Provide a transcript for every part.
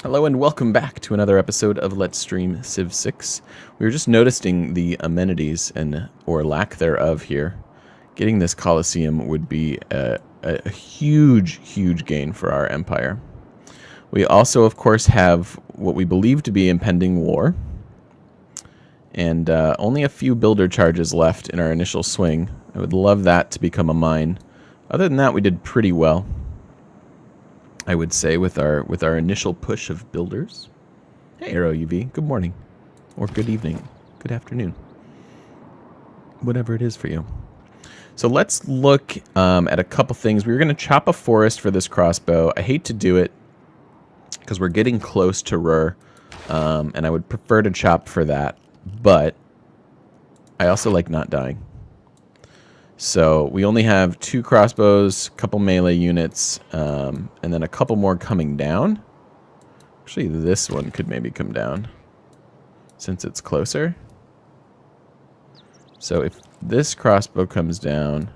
Hello and welcome back to another episode of Let's Stream Civ 6. We were just noticing the amenities or lack thereof here. Getting this Colosseum would be a huge gain for our empire. We also, of course, have what we believe to be impending war. And only a few builder charges left in our initial swing. I would love that to become a mine. Other than that, we did pretty well, I would say, with our initial push of builders. Hey, Arrow UV, good morning. Or good evening. Good afternoon. Whatever it is for you. So let's look at a couple things. We were going to chop a forest for this crossbow. I hate to do it because we're getting close to Ruhr, and I would prefer to chop for that. But I also like not dying. So we only have 2 crossbows, a couple melee units, and then a couple more coming down. Actually, this one could maybe come down since it's closer. So if this crossbow comes down,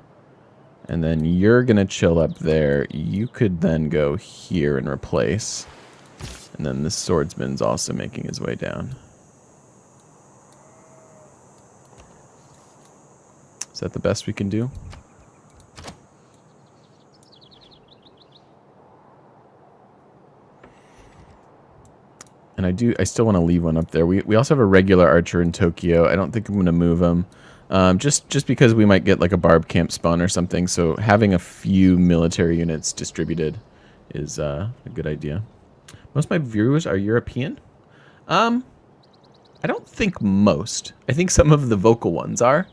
and then you're going to chill up there, you could then go here and replace. And then this swordsman's also making his way down. Is that the best we can do? And I still want to leave one up there. We also have a regular archer in Tokyo. I don't think I'm going to move him. Just because we might get like a barb camp spawn or something. So having a few military units distributed is a good idea. Most of my viewers are European. I don't think most. I think some of the vocal ones are.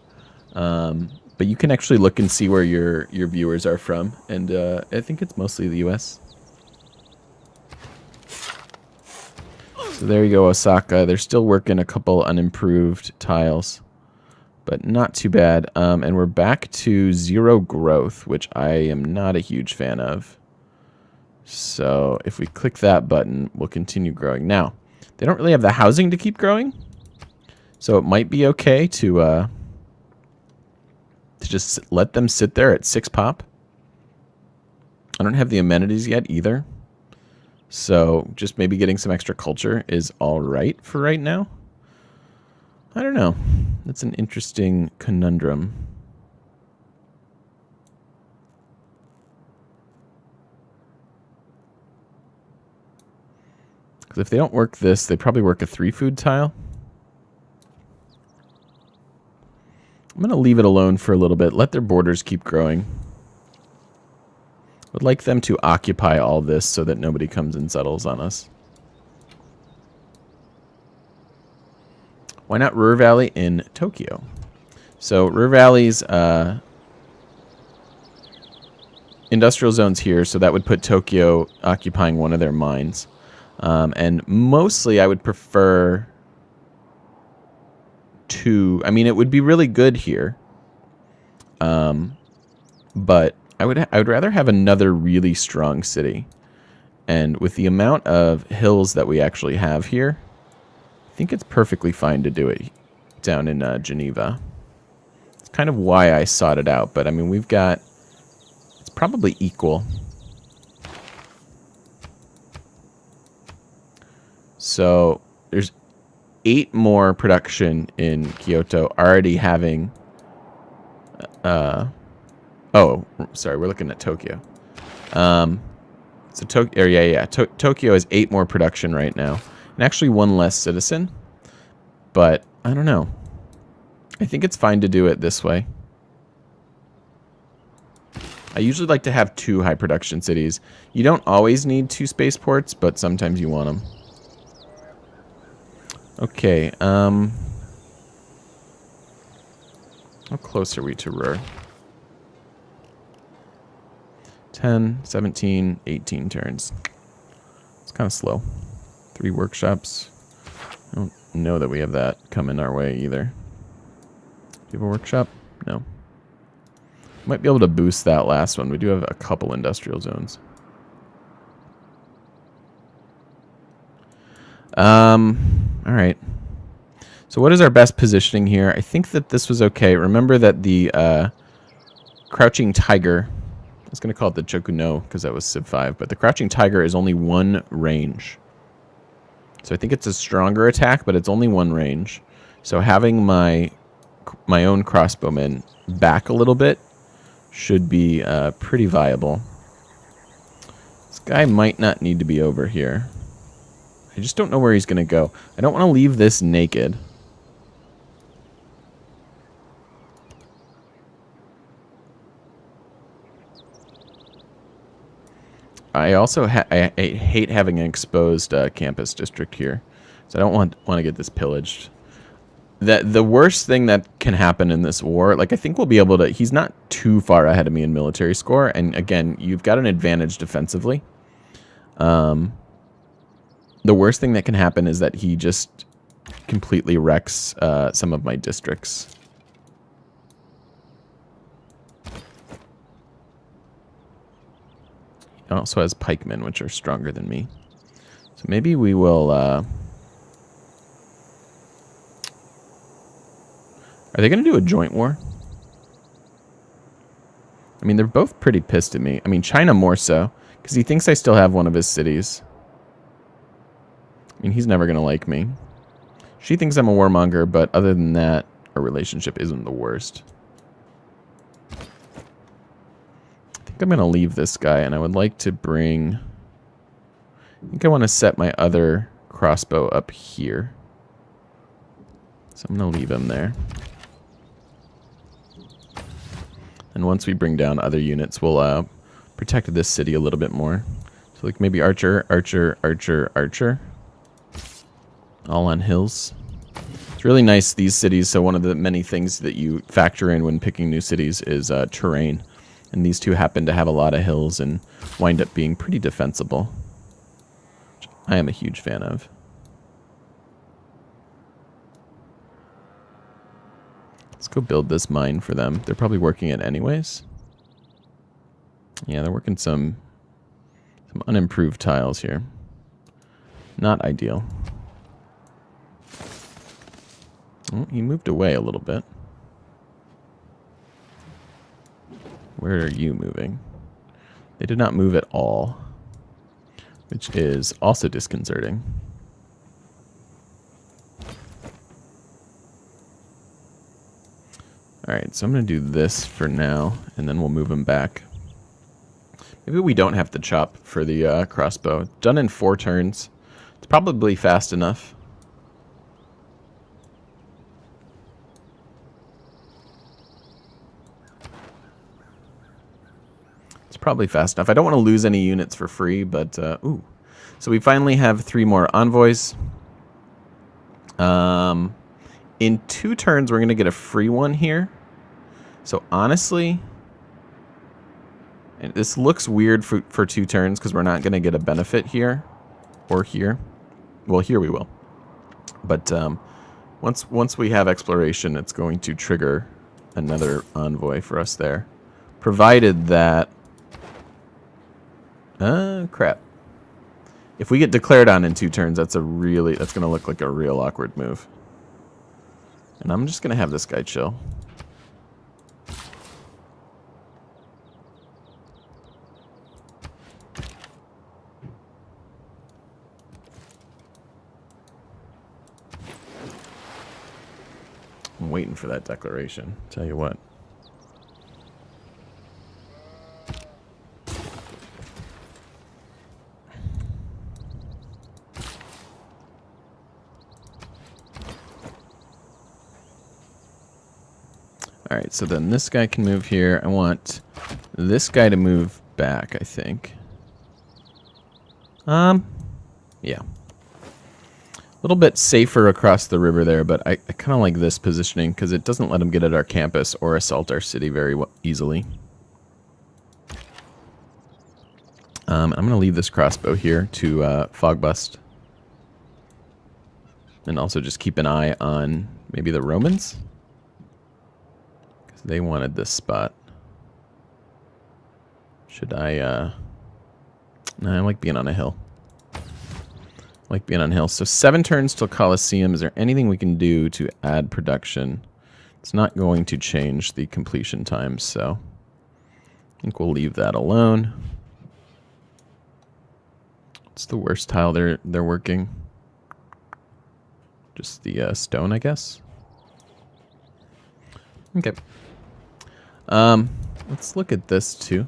But you can actually look and see where your viewers are from, and I think it's mostly the US. So there you go, Osaka. They're still working a couple unimproved tiles, but not too bad. And we're back to 0 growth, which I am not a huge fan of. So if we click that button, we'll continue growing. Now, they don't really have the housing to keep growing, so it might be okay to just let them sit there at 6 pop. I don't have the amenities yet either. So just maybe getting some extra culture is all right for right now. I don't know. That's an interesting conundrum. Because if they don't work this, they probably work a 3-food tile. I'm going to leave it alone for a little bit. Let their borders keep growing. Would like them to occupy all this so that nobody comes and settles on us. Why not Ruhr Valley in Tokyo? So Ruhr Valley's industrial zone's here, so that would put Tokyo occupying one of their mines. And mostly I would prefer I mean, it would be really good here, but I would rather have another really strong city. And with the amount of hills that we actually have here, I think it's perfectly fine to do it down in Geneva. It's kind of why I sought it out, but I mean, it's probably equal. So there's 8 more production in Kyoto already having oh, sorry, we're looking at Tokyo. So Tokyo has 8 more production right now, and actually 1 less citizen. But I don't know. I think it's fine to do it this way. I usually like to have 2 high production cities. You don't always need 2 spaceports, but sometimes you want them. Okay, how close are we to Ruhr? 10, 17, 18 turns. It's kind of slow. 3 workshops. I don't know that we have that coming our way either. Do you have a workshop? No. Might be able to boost that last one. We do have a couple industrial zones. All right. So what is our best positioning here? I think that this was okay. Remember that the Crouching Tiger, I was going to call it the Chokuno because that was Civ 5, but the Crouching Tiger is only 1 range. So I think it's a stronger attack, but it's only one range. So having my own crossbowmen back a little bit should be pretty viable. This guy might not need to be over here. I just don't know where he's going to go. I don't want to leave this naked. I also I hate having an exposed campus district here, so I don't want to get this pillaged. The worst thing that can happen in this war, like I think we'll be able to. He's not too far ahead of me in military score, and again, you've got an advantage defensively. The worst thing that can happen is that he just completely wrecks some of my districts. He also has pikemen, which are stronger than me. So maybe we will... Are they going to do a joint war? I mean, they're both pretty pissed at me. I mean, China more so, because he thinks I still have one of his cities. I mean, he's never going to like me. She thinks I'm a warmonger, but other than that, our relationship isn't the worst. I think I'm going to leave this guy, and I would like to bring... I think I want to set my other crossbow up here. So I'm going to leave him there. And once we bring down other units, we'll protect this city a little bit more. So like maybe archer, archer, archer, archer. All on hills. It's really nice, these cities. So one of the many things that you factor in when picking new cities is terrain. And these two happen to have a lot of hills and wind up being pretty defensible, which I am a huge fan of. Let's go build this mine for them. They're probably working it anyways. Yeah, they're working some unimproved tiles here. Not ideal. Oh, he moved away a little bit. Where are you moving? They did not move at all, which is also disconcerting. Alright, so I'm going to do this for now, and then we'll move them back. Maybe we don't have to chop for the crossbow. Done in 4 turns. It's probably fast enough. It's probably fast enough. I don't want to lose any units for free, but... ooh. So we finally have 3 more envoys. In 2 turns, we're going to get a free one here. So honestly... And this looks weird for 2 turns because we're not going to get a benefit here or here. Well, here we will. But once we have exploration, it's going to trigger another envoy for us there. Provided that... crap. If we get declared on in 2 turns, that's going to look like a real awkward move. And I'm just going to have this guy chill. I'm waiting for that declaration. Tell you what. Alright, so then this guy can move here. I want this guy to move back, I think. Yeah. A little bit safer across the river there, but I kind of like this positioning because it doesn't let them get at our campus or assault our city very easily. I'm going to leave this crossbow here to fog bust. And also just keep an eye on maybe the Romans. Because they wanted this spot. Should I... No, I like being on a hill. Like being on hills. So 7 turns till Colosseum. Is there anything we can do to add production? It's not going to change the completion time, so I think we'll leave that alone. What's the worst tile they're working? Just the stone, I guess. Okay. Let's look at this too.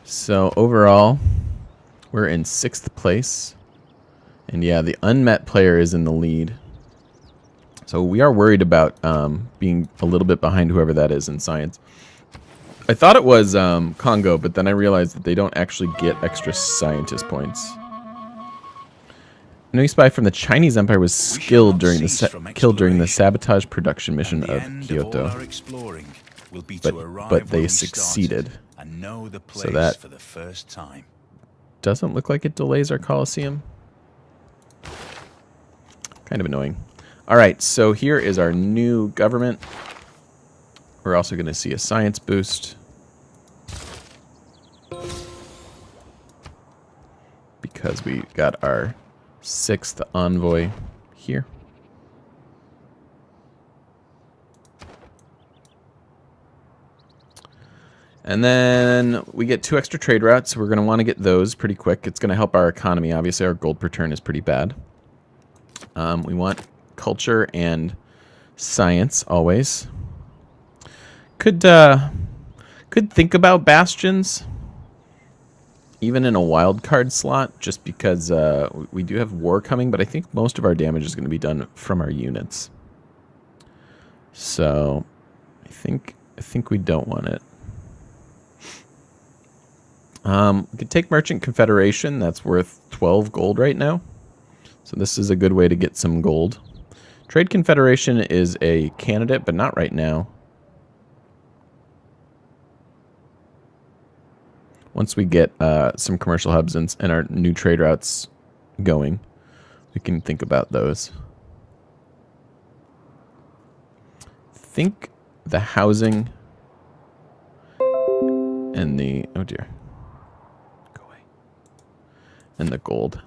So overall, we're in 6th place. And yeah, the unmet player is in the lead. So we are worried about being a little bit behind whoever that is in science. I thought it was Congo, but then I realized that they don't actually get extra scientist points. New spy from the Chinese Empire was killed during the sabotage production mission of Kyoto. But they succeeded. So that for the first time. Doesn't look like it delays our Colosseum. Kind of annoying. All right, so here is our new government. We're also going to see a science boost. Because we got our 6th envoy here. And then we get 2 extra trade routes. We're going to want to get those pretty quick. It's going to help our economy. Obviously, our gold per turn is pretty bad. We want culture and science always. Could think about bastions, even in a wild card slot, just because we do have war coming. But I think most of our damage is going to be done from our units. So I think we don't want it. We could take Merchant Confederation. That's worth 12 gold right now. So this is a good way to get some gold. Trade Confederation is a candidate, but not right now. Once we get some commercial hubs and our new trade routes going, we can think about those. Think the housing and the... Oh dear. Go away. And the gold.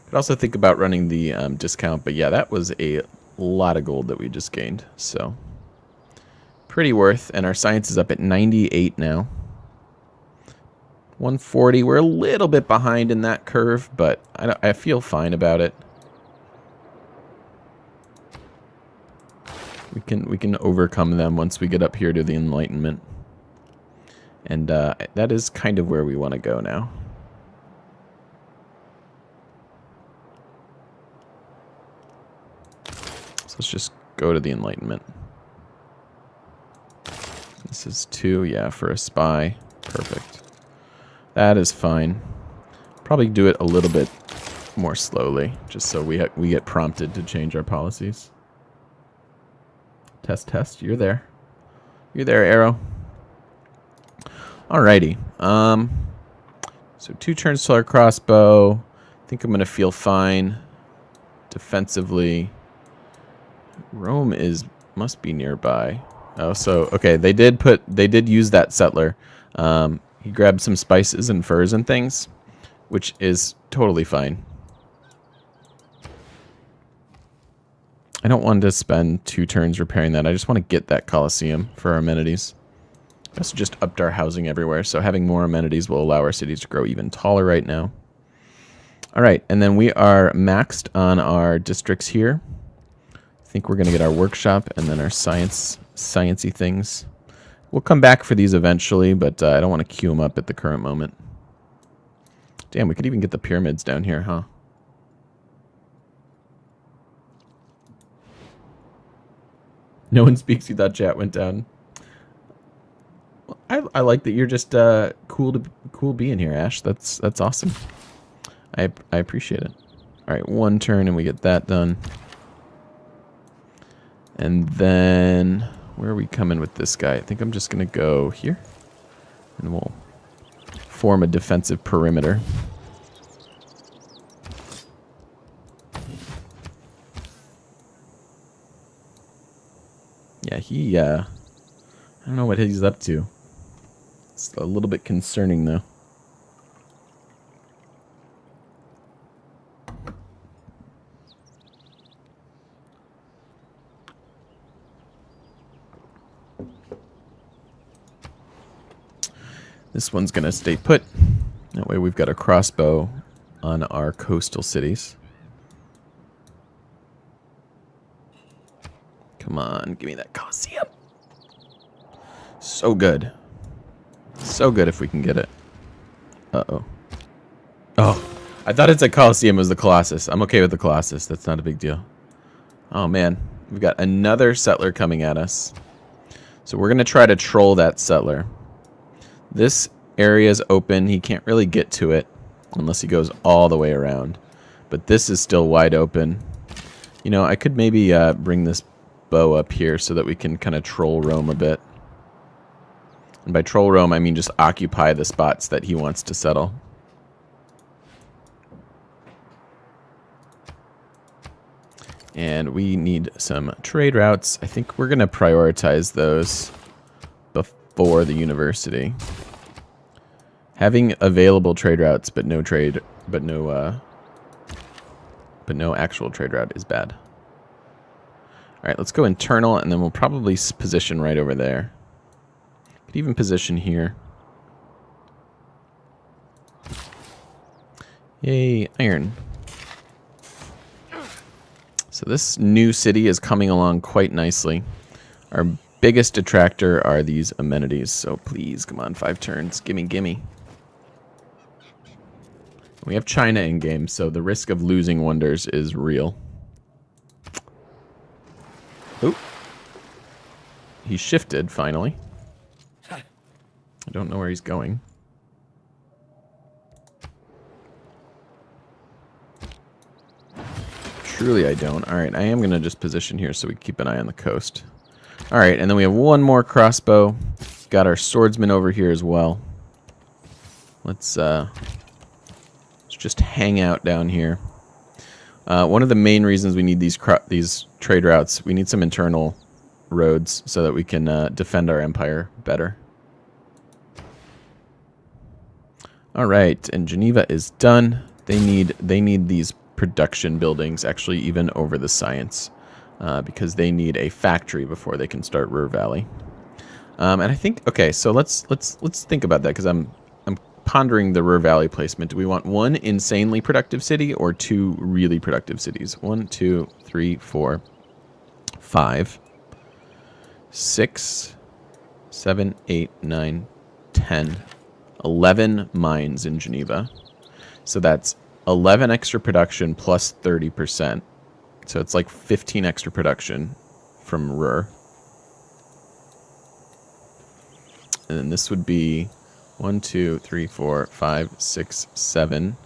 Could also think about running the discount, but yeah, that was a lot of gold that we just gained, so pretty worth. And our science is up at 98 now. 140. We're a little bit behind in that curve, but I feel fine about it. We can overcome them once we get up here to the Enlightenment, and that is kind of where we want to go now. So let's just go to the Enlightenment. This is 2, yeah, for a spy. Perfect. That is fine. Probably do it a little bit more slowly, just so we get prompted to change our policies. Test. You're there. You're there, Arrow. Alrighty. So 2 turns to our crossbow. I think I'm gonna feel fine defensively. Rome must be nearby. Oh, so okay, they did use that settler. He grabbed some spices and furs and things, which is totally fine. I don't want to spend 2 turns repairing that. I just want to get that Colosseum for our amenities. We also just upped our housing everywhere, so having more amenities will allow our cities to grow even taller right now. All right, and then we are maxed on our districts here. I think we're going to get our workshop and then our sciencey things. We'll come back for these eventually, but I don't want to queue them up at the current moment. Damn, we could even get the pyramids down here, huh? No one speaks. You thought chat went down. I like that you're just cool being here, Ash. That's awesome. I appreciate it. All right, 1 turn and we get that done. And then where are we coming with this guy? I think I'm just gonna go here, and we'll form a defensive perimeter. Yeah, I don't know what he's up to. It's a little bit concerning, though. This one's going to stay put. That way we've got a crossbow on our coastal cities. Come on, give me that Colosseum. So good. So good if we can get it. Uh-oh. Oh, I thought it said Colosseum was the Colossus. I'm okay with the Colossus. That's not a big deal. Oh, man. We've got another settler coming at us. So we're going to try to troll that settler. This area is open. He can't really get to it unless he goes all the way around. But this is still wide open. You know, I could maybe bring this bow up here so that we can kind of troll roam a bit. And by troll roam, I mean just occupy the spots that he wants to settle. And we need some trade routes. I think we're going to prioritize those before the university. Having available trade routes but no actual trade route is bad. All right, let's go internal and then we'll probably position right over there. Could even position here. Yay, iron. So this new city is coming along quite nicely. Our biggest detractor are these amenities. So please, come on, 5 turns. Gimme, gimme. We have China in game, so the risk of losing wonders is real. Oop. He shifted, finally. I don't know where he's going. Truly, I don't. Alright, I am going to just position here so we keep an eye on the coast. Alright, and then we have one more crossbow. Got our swordsman over here as well. Let's just hang out down here. One of the main reasons we need these trade routes, we need some internal roads so that we can defend our empire better. All right, and Geneva is done. They need these production buildings actually even over the science because they need a factory before they can start Ruhr Valley. And I think so let's think about that because I'm pondering the Ruhr Valley placement. Do we want one insanely productive city or 2 really productive cities? 1, 2, 3, 4, 5, 6, 7, 8, 9, 10, 11 mines in Geneva. So that's 11 extra production plus 30%. So it's like 15 extra production from Ruhr. And then this would be 1, 2, 3, 4, 5, 6, 7,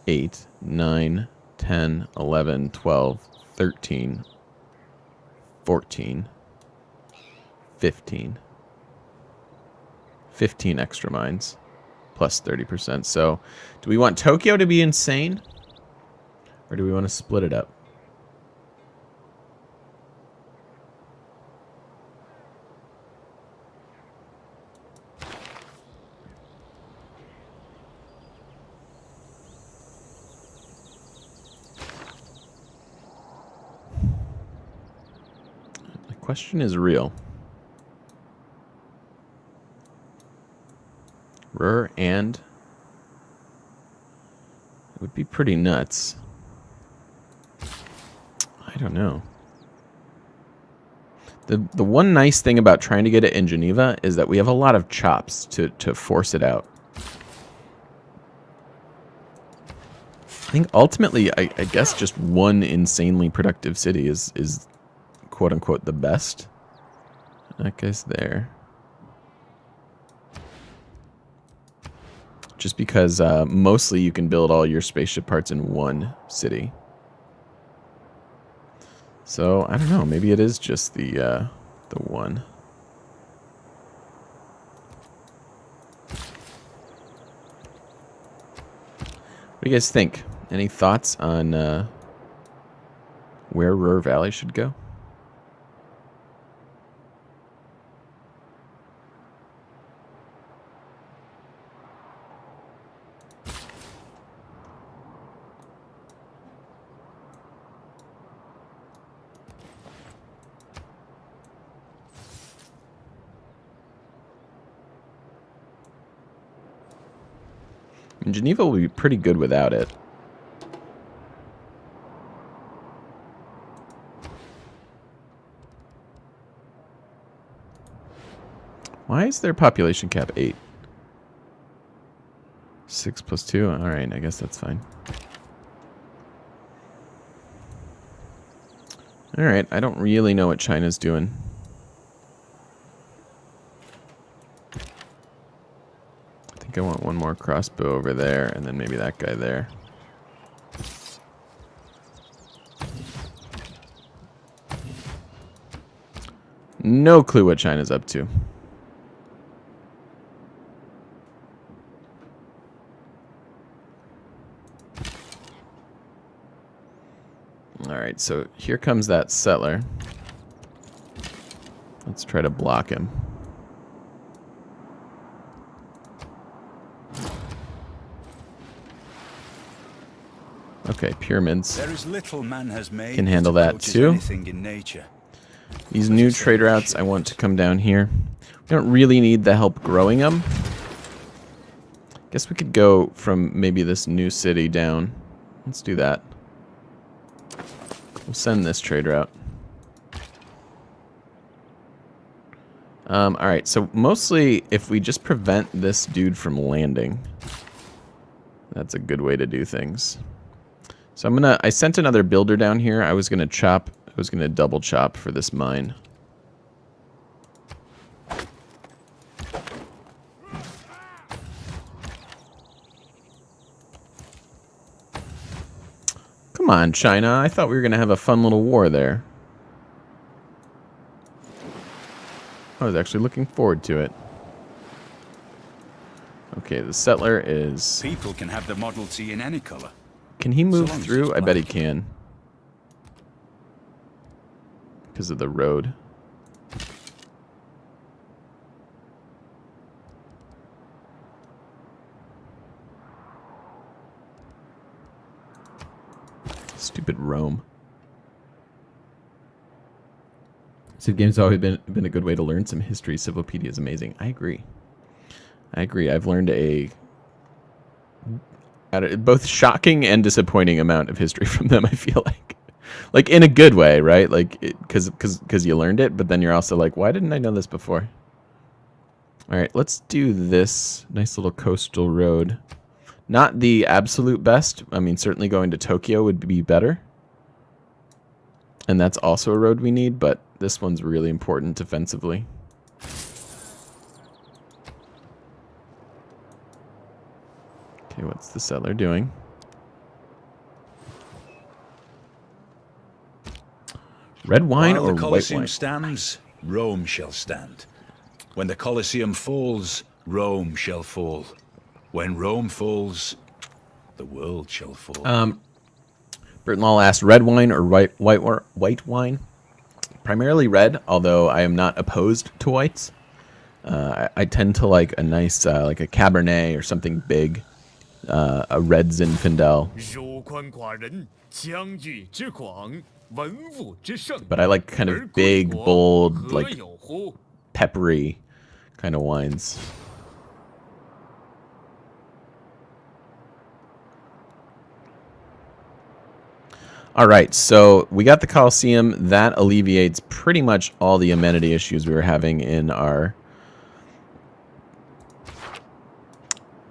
8, 9, 10, 11, 12, 13, 14, 15. 15 extra mines plus 30%. So do we want Tokyo to be insane? Or do we want to split it up? The question is real. Ruhr and it would be pretty nuts. I don't know. The one nice thing about trying to get it in Geneva is that we have a lot of chops to force it out. I think ultimately, I guess just one insanely productive city is quote unquote the best. That guy's there. Just because mostly you can build all your spaceship parts in one city. So, I don't know. Maybe it is just the one. What do you guys think? Any thoughts on where Ruhr Valley should go? And Geneva will be pretty good without it. Why is their population cap 8? 6 plus 2? Alright, I guess that's fine. Alright, I don't really know what China's doing. I think I want one more crossbow over there, and then maybe that guy there. No clue what China's up to. Alright, so here comes that settler. Let's try to block him. Okay, pyramids There is little man has made can handle that too. In nature. These new trade routes, I want to come down here. We don't really need the help growing them. Guess we could go from maybe this new city down. Let's do that. We'll send this trade route. Alright, so mostly if we just prevent this dude from landing, that's a good way to do things. So I sent another builder down here. I was gonna double chop for this mine. Come on, China. I thought we were gonna have a fun little war there. I was actually looking forward to it. Okay, the settler is... People can have the Model T in any color. Can he move through? I bet he can. Because of the road. Stupid Rome. Civ games have always been a good way to learn some history. Civilopedia is amazing. I agree. I've learned a both shocking and disappointing amount of history from them. I feel like in a good way, right? Like because you learned it, but then you're also like, why didn't I know this before? All right, let's do this nice little coastal road. Not the absolute best. I mean, certainly going to Tokyo would be better. And that's also a road we need, but this one's really important defensively. Okay, what's the settler doing? Red wine or white wine? While the Colosseum stands, Rome shall stand. When the Colosseum falls, Rome shall fall. When Rome falls, the world shall fall. Burton Law asked, red wine or white wine? Primarily red, although I am not opposed to whites. I tend to like a nice, like a Cabernet or something big. A red Zinfandel. But I like kind of big, bold, like peppery kind of wines. All right, so we got the Colosseum. That alleviates pretty much all the amenity issues we were having in our...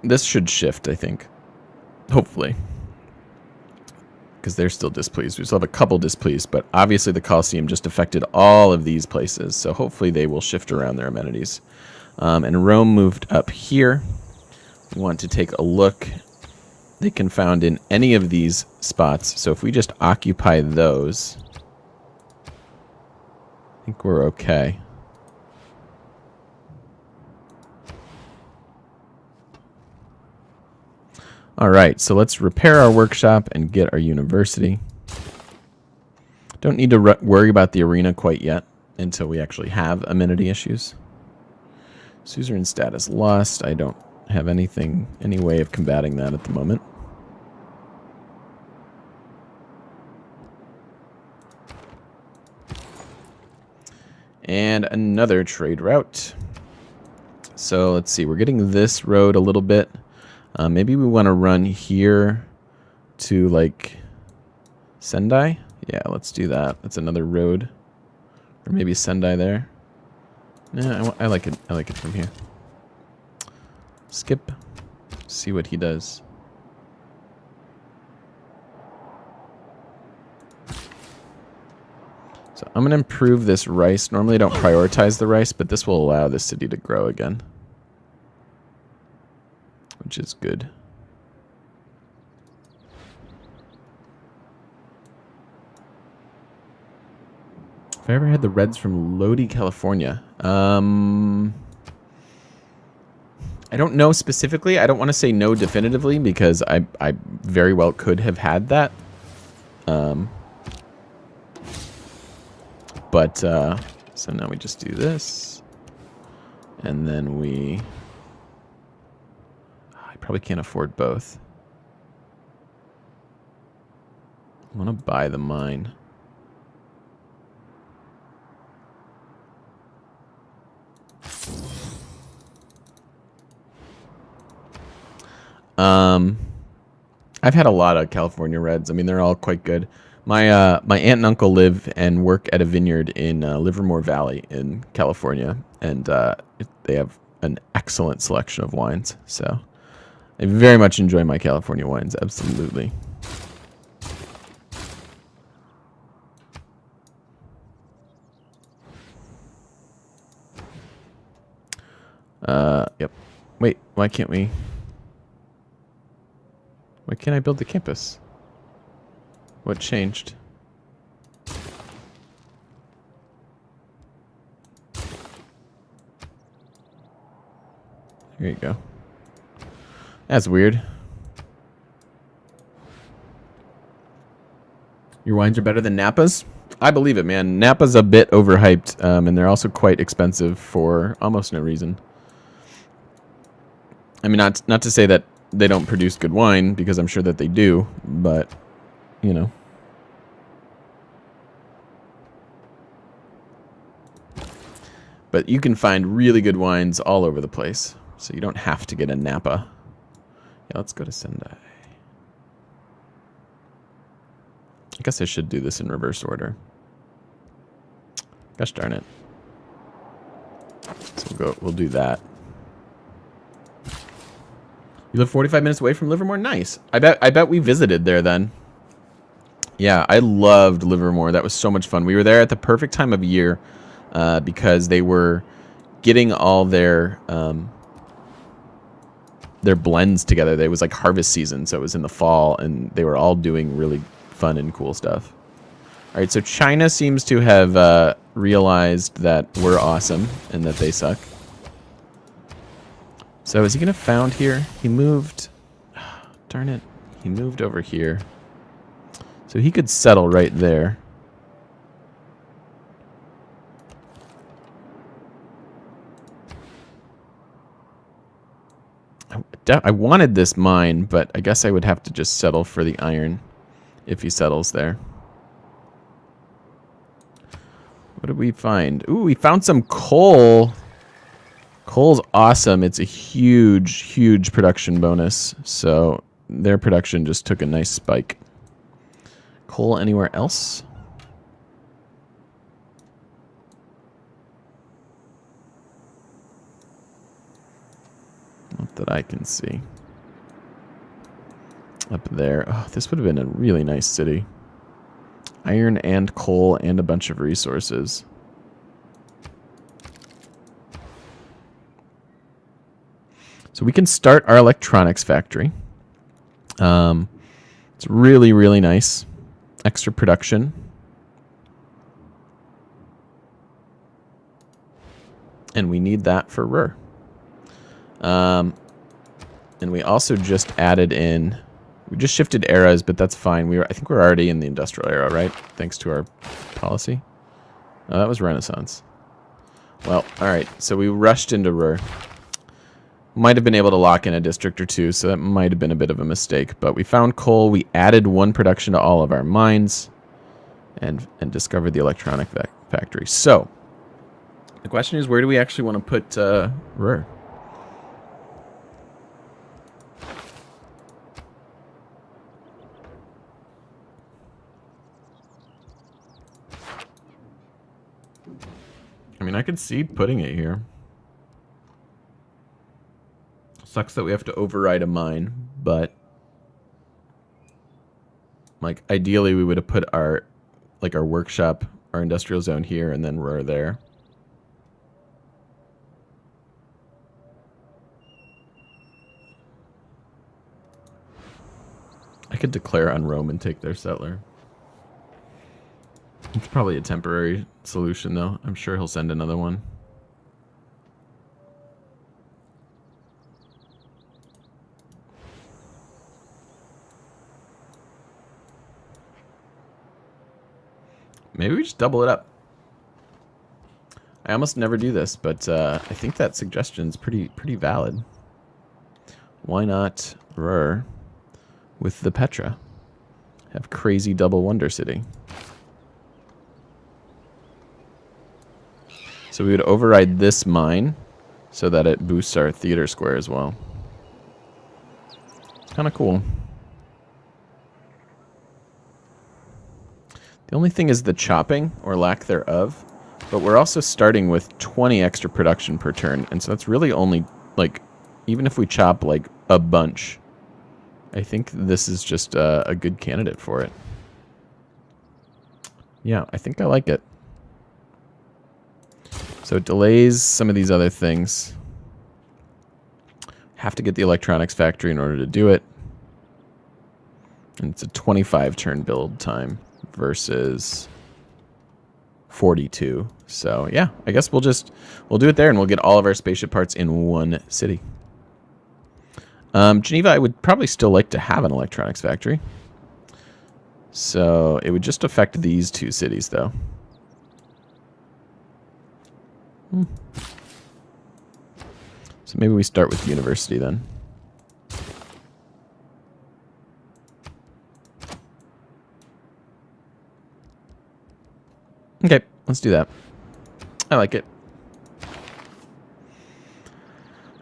This should shift, I think. Hopefully. Because they're still displeased. We still have a couple displeased, but obviously the Colosseum just affected all of these places, so hopefully they will shift around their amenities. And Rome moved up here. We want to take a look. They can found in any of these spots, so if we just occupy those, I think we're okay. Alright, so let's repair our workshop and get our university. Don't need to worry about the arena quite yet until we actually have amenity issues. Suzerain status lost. I don't have any way of combating that at the moment. And another trade route. So let's see, we're getting this road a little bit. Maybe we want to run here to, like, Sendai? Yeah, let's do that. That's another road. Or maybe Sendai there. Yeah, I like it. I like it from here. Skip. See what he does. So I'm going to improve this rice. Normally I don't prioritize the rice, but this will allow this city to grow again. Which is good. If I ever had the reds from Lodi, California. I don't know specifically. I don't want to say no definitively because I very well could have had that. But so now we just do this. And then I probably can't afford both. I want to buy the mine. I've had a lot of California reds. I mean, they're all quite good. My my aunt and uncle live and work at a vineyard in Livermore Valley in California, and they have an excellent selection of wines. So I very much enjoy my California wines. Absolutely. Yep. Wait, why can't we? Why can't I build the campus? What changed? There you go. That's weird. Your wines are better than Napa's? I believe it, man. Napa's a bit overhyped, and they're also quite expensive for almost no reason. I mean, not to say that they don't produce good wine, because I'm sure that they do, but, you know. But you can find really good wines all over the place, so you don't have to get a Napa. Yeah, let's go to Sendai. I guess I should do this in reverse order. Gosh darn it. So we'll do that. You live 45 minutes away from Livermore? Nice. I bet we visited there then. Yeah, I loved Livermore. That was so much fun. We were there at the perfect time of year because they were getting all their blends together. It was like harvest season, so it was in the fall, and they were all doing really fun and cool stuff. All right, so China seems to have realized that we're awesome and that they suck. So is he going to found here? He moved. Darn it. He moved over here. So he could settle right there. I wanted this mine, but I guess I would have to just settle for the iron if he settles there. What did we find? Ooh, we found some coal. Coal's awesome. It's a huge, huge production bonus. So their production just took a nice spike. Coal anywhere else? Not that I can see. Up there. Oh, this would have been a really nice city. Iron and coal and a bunch of resources. So we can start our electronics factory. It's really, really nice. Extra production. And we need that for Ruhr. And we also just added in... We just shifted eras, but that's fine. I think we're already in the industrial era, right? Thanks to our policy. Oh, that was Renaissance. Well, all right. So we rushed into Ruhr. Might have been able to lock in a district or two, so that might have been a bit of a mistake. But we found coal. We added one production to all of our mines, and discovered the electronic factory. So the question is, where do we actually want to put Ruhr? I mean, I could see putting it here. Sucks that we have to override a mine, but like ideally we would have put our our workshop, our industrial zone here, and then we're there. I could declare on Rome and take their settler. It's probably a temporary solution, though. I'm sure he'll send another one. Maybe we just double it up. I almost never do this, but I think that suggestion's pretty valid. Why not Rur with the Petra? Have crazy double Wonder City. So we would override this mine so that it boosts our theater square as well. Kind of cool. The only thing is the chopping, or lack thereof, but we're also starting with 20 extra production per turn, and so that's really only, like, even if we chop, like, a bunch, I think this is just a good candidate for it. Yeah, I think I like it. So it delays some of these other things. Have to get the electronics factory in order to do it. And it's a 25 turn build time versus 42. So yeah, I guess we'll do it there and we'll get all of our spaceship parts in one city. Geneva, I would probably still like to have an electronics factory. So it would just affect these two cities though. So maybe we start with the university then. Okay, let's do that. I like it.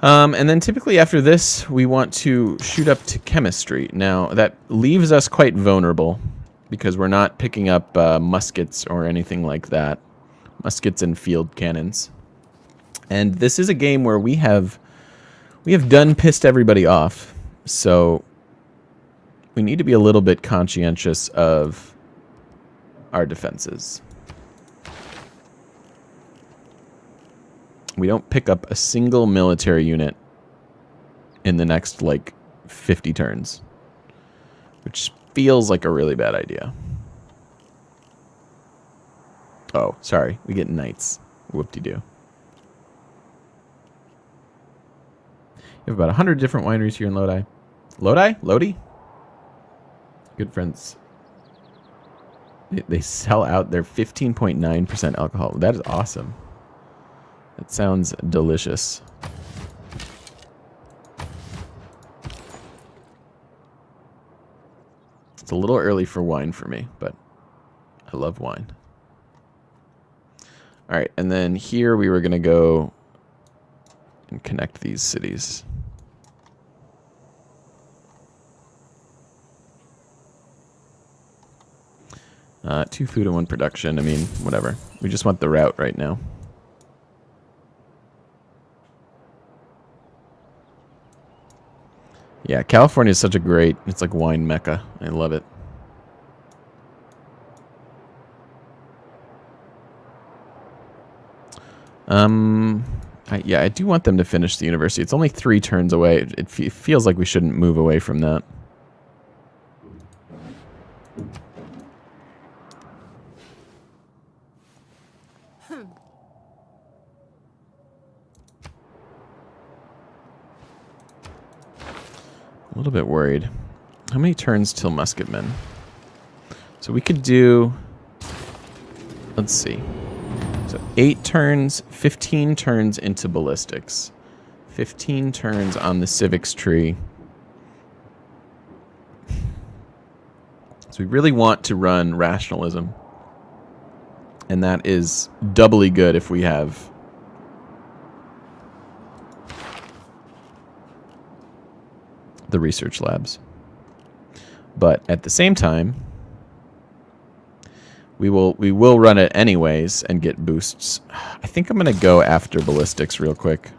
And then typically after this, we want to shoot up to chemistry. Now, that leaves us quite vulnerable because we're not picking up muskets or anything like that. Muskets and field cannons. And this is a game where we have done pissed everybody off. So we need to be a little bit conscientious of our defenses. We don't pick up a single military unit in the next, like, 50 turns. Which feels like a really bad idea. Oh, sorry. We get knights. Whoop-de-doo. We have about 100 different wineries here in Lodi. Lodi? Lodi? Good friends. They sell out their 15.9% alcohol. That is awesome. That sounds delicious. It's a little early for wine for me, but I love wine. All right, and then here we were going to go and connect these cities. Two food and one production. I mean, whatever. We just want the route right now. Yeah, California is such a great, it's like wine mecca. I love it. Yeah, I do want them to finish the university. It's only 3 turns away. It feels like we shouldn't move away from that. A little bit worried. How many turns till musketmen? So we could do, let's see. So 8 turns, 15 turns into ballistics. 15 turns on the civics tree. So we really want to run rationalism. And that is doubly good if we have the research labs. But at the same time, We will run it anyways and get boosts. I think I'm going to go after ballistics real quick.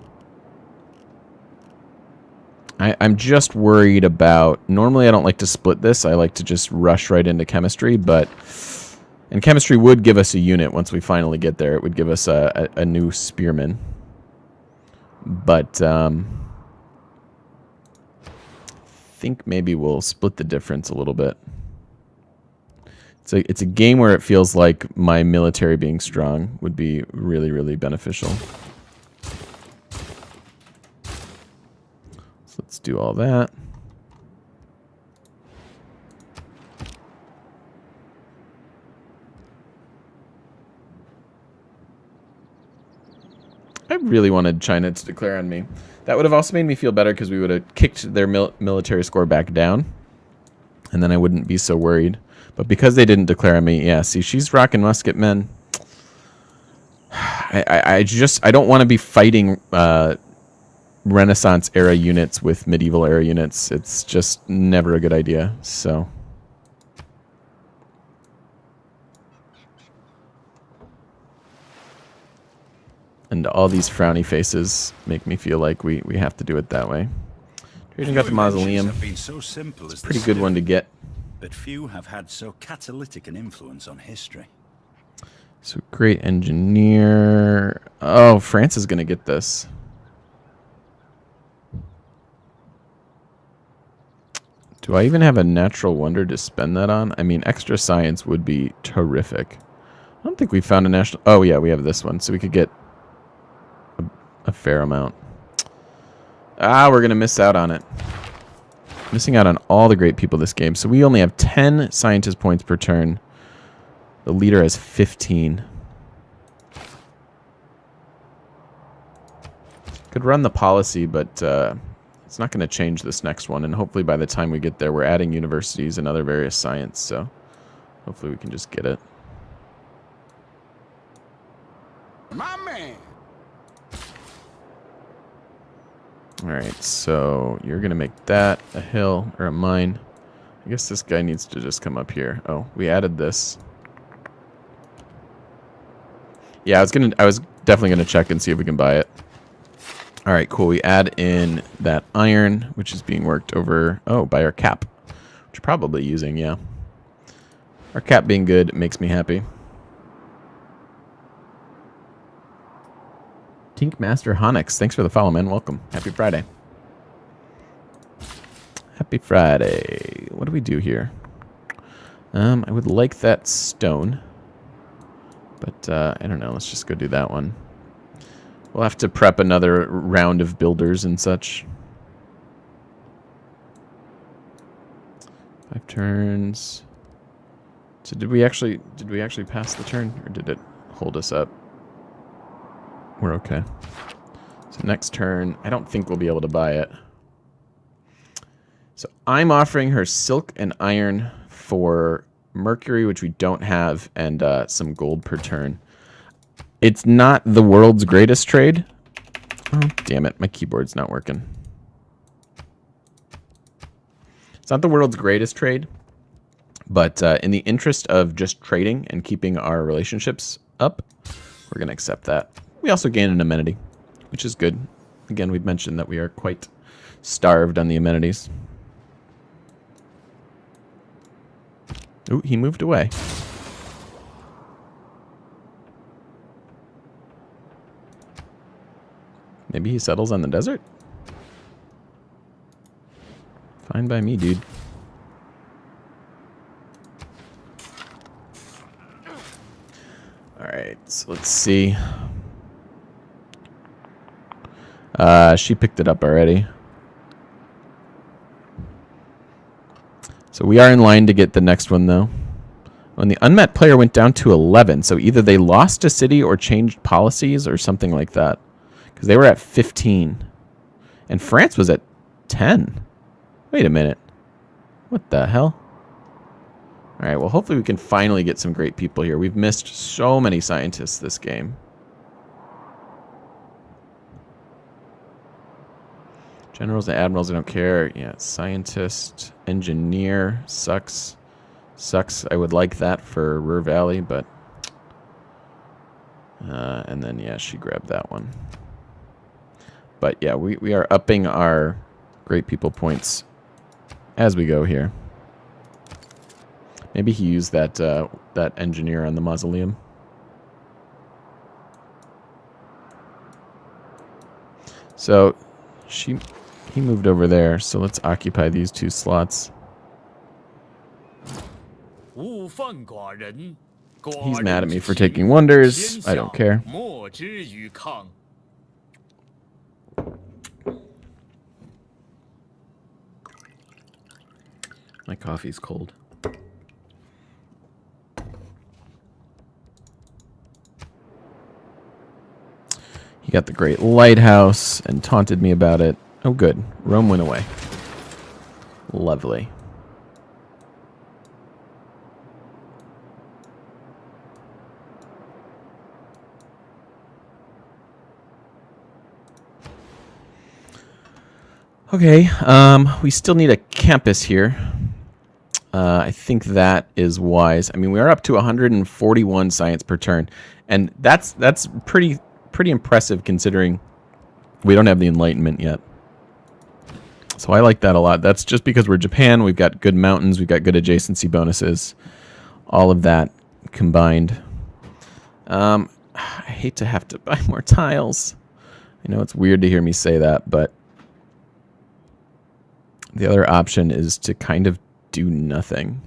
I'm just worried about... Normally I don't like to split this. I like to just rush right into chemistry, but... And chemistry would give us a unit once we finally get there. It would give us a new spearman. But, I think maybe we'll split the difference a little bit. It's a game where it feels like my military being strong would be really, really beneficial. So let's do all that. I really wanted China to declare on me. That would have also made me feel better because we would have kicked their military score back down. And then I wouldn't be so worried. But because they didn't declare on me, yeah, see, she's rocking musket men. I don't want to be fighting Renaissance era units with medieval era units. It's just never a good idea. So. And all these frowny faces make me feel like we have to do it that way. Trading got the mausoleum. It's a pretty good one to get. But few have had so catalytic an influence on history. So great engineer. Oh, France is going to get this. Do I even have a natural wonder to spend that on? I mean, extra science would be terrific. I don't think we found a national... Oh, yeah, we have this one. So we could get a fair amount. Ah, we're going to miss out on it. Missing out on all the great people this game. So we only have 10 scientist points per turn. The leader has 15. Could run the policy, but it's not going to change this next one. And hopefully by the time we get there, we're adding universities and other various science. So hopefully we can just get it. My man. Alright, so you're going to make that a hill or a mine. I guess this guy needs to just come up here. Oh, we added this. Yeah, I was definitely going to check and see if we can buy it. Alright, cool. We add in that iron, which is being worked over, by our cap. Which we're probably using, yeah. Our cap being good makes me happy. Tink Master Honix, thanks for the follow, man. Welcome. Happy Friday. Happy Friday. What do we do here? I would like that stone. But, I don't know. Let's just go do that one. We'll have to prep another round of builders and such. 5 turns. So did we actually pass the turn? Or did it hold us up? We're okay. So next turn, I don't think we'll be able to buy it. So I'm offering her silk and iron for mercury, which we don't have, and some gold per turn. It's not the world's greatest trade. Oh, damn it. My keyboard's not working. It's not the world's greatest trade, but in the interest of just trading and keeping our relationships up, we're going to accept that. We also gain an amenity, which is good. Again, we've mentioned that we are quite starved on the amenities. Ooh, he moved away. Maybe he settles on the desert? Fine by me, dude. Alright, so let's see. She picked it up already. So we are in line to get the next one, though. When the unmet player went down to 11, so either they lost a city or changed policies or something like that. Because they were at 15. And France was at 10. Wait a minute. What the hell? Alright, well, hopefully we can finally get some great people here. We've missed so many scientists this game. Generals and admirals, I don't care. Yeah, scientist, engineer, sucks. Sucks. I would like that for Ruhr Valley, but... and then, yeah, she grabbed that one. But, yeah, we are upping our Great People points as we go here. Maybe he used that that engineer on the mausoleum. So, he moved over there, so let's occupy these 2 slots. He's mad at me for taking wonders. I don't care. My coffee's cold. He got the Great Lighthouse and taunted me about it. Oh, good. Rome went away. Lovely. Okay, we still need a campus here. I think that is wise. I mean, we are up to 141 science per turn, and that's pretty impressive considering we don't have the Enlightenment yet. So I like that a lot. That's just because we're Japan. We've got good mountains. We've got good adjacency bonuses. All of that combined. I hate to have to buy more tiles. I know it's weird to hear me say that, but the other option is to kind of do nothing.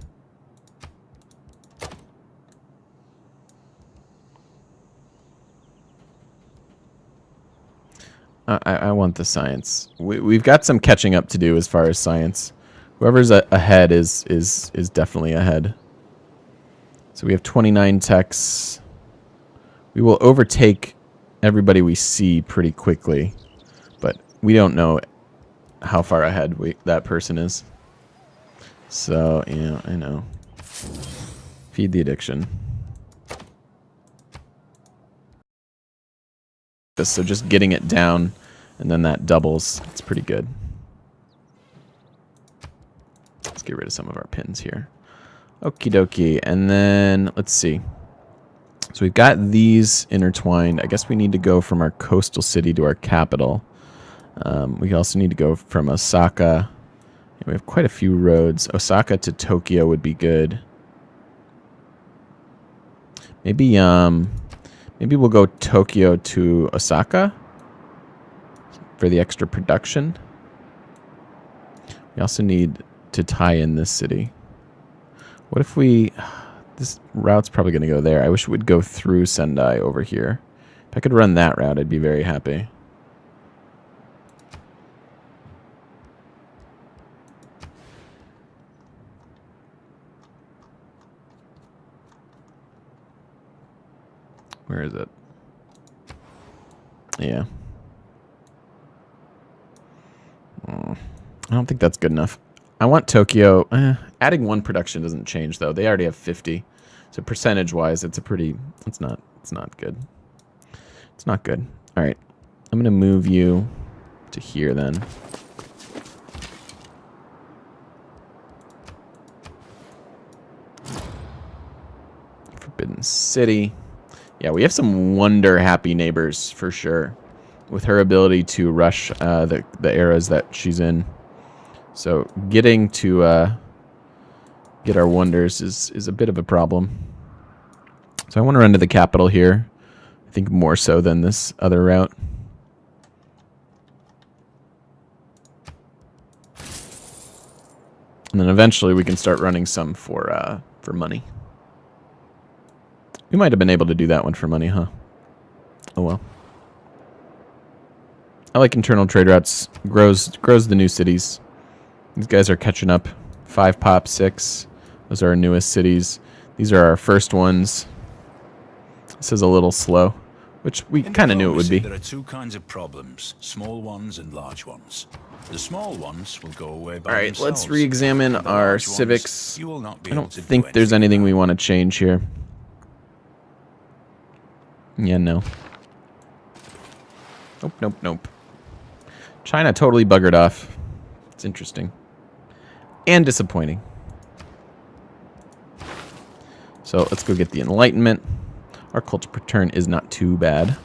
I want the science. We've got some catching up to do as far as science. Whoever's ahead is definitely ahead. So we have 29 techs. We will overtake everybody we see pretty quickly, but we don't know how far ahead that person is. So, yeah, I know. Feed the addiction. So just getting it down, and then that doubles. It's pretty good. Let's get rid of some of our pins here. Okie dokie. And then, let's see. So we've got these intertwined. I guess we need to go from our coastal city to our capital. We also need to go from Osaka. We have quite a few roads. Osaka to Tokyo would be good. Maybe we'll go Tokyo to Osaka for the extra production. We also need to tie in this city. What if we... This route's probably going to go there. I wish it would go through Sendai over here. If I could run that route, I'd be very happy. Where is it? Yeah. I don't think that's good enough. I want Tokyo. Adding 1 production doesn't change though. They already have 50. So percentage-wise, it's not good. It's not good. All right. I'm going to move you to here then. Forbidden City. Yeah, we have some wonder-happy neighbors for sure, with her ability to rush the eras that she's in. So getting to get our wonders is a bit of a problem. So I want to run to the capital here. I think more so than this other route. And then eventually we can start running some for money. We might have been able to do that one for money, huh? Oh well. I like internal trade routes. Grows the new cities. These guys are catching up. 5 pop, 6. Those are our newest cities. These are our first ones. This is a little slow, which we kind of knew it would be. There are 2 kinds of problems, small ones and large ones. The small ones will go away by themselves. All right, let's re-examine our civics. I don't think there's anything we want to change here. Yeah, no. Nope, nope, nope. China totally buggered off. It's interesting. And disappointing. So let's go get the Enlightenment. Our culture per turn is not too bad.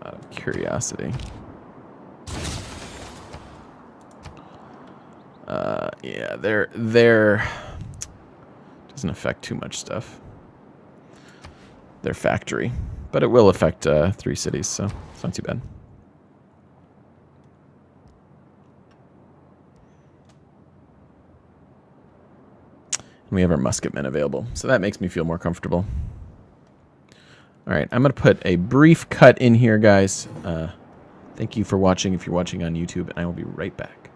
Out of curiosity. Yeah, they're doesn't affect too much stuff. Their factory, but it will affect 3 cities, so it's not too bad. And we have our musketmen available, so that makes me feel more comfortable. All right, I'm going to put a brief cut in here, guys. Thank you for watching if you're watching on YouTube, and I will be right back.